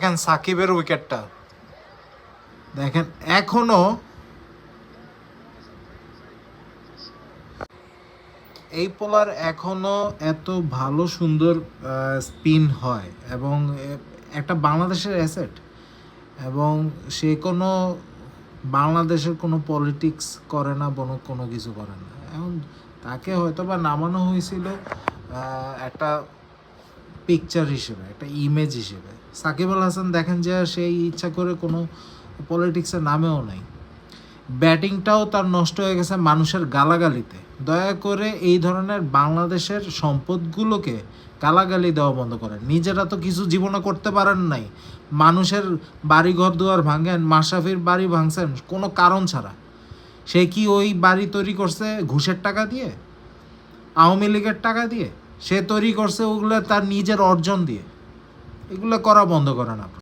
দেখেন সাকিবের উইকেটটা দেখেন, এখনো এই পোলার এখনো এত ভালো সুন্দর স্পিন হয় এবং একটা বাংলাদেশের অ্যাসেট, এবং সে কোনো বাংলাদেশের কোনো পলিটিক্স করে না, কোনো কিছু করে না। এখন তাকে হয়তো বা নামানো হয়েছিল একটা পিকচার হিসেবে, একটা ইমেজ হিসেবে। সাকিব আল হাসান দেখেন যে সেই ইচ্ছা করে কোনো পলিটিক্সের নামেও নাই, ব্যাটিংটাও তার নষ্ট হয়ে গেছে মানুষের গালাগালিতে। দয়া করে এই ধরনের বাংলাদেশের সম্পদগুলোকে গালাগালি দেওয়া বন্ধ করেন। নিজেরা তো কিছু জীবনে করতে পারেন নাই, মানুষের বাড়ি ঘর দুয়ার ভাঙেন, মাশরাফির বাড়ি ভাঙছেন কোনো কারণ ছাড়া। সে কি ওই বাড়ি তৈরি করছে ঘুষের টাকা দিয়ে, আওয়ামী লীগের টাকা দিয়ে? সে তৈরি করছে ওগুলো তার নিজের অর্জন দিয়ে। এগুলো করা বন্ধ করেন আপনি।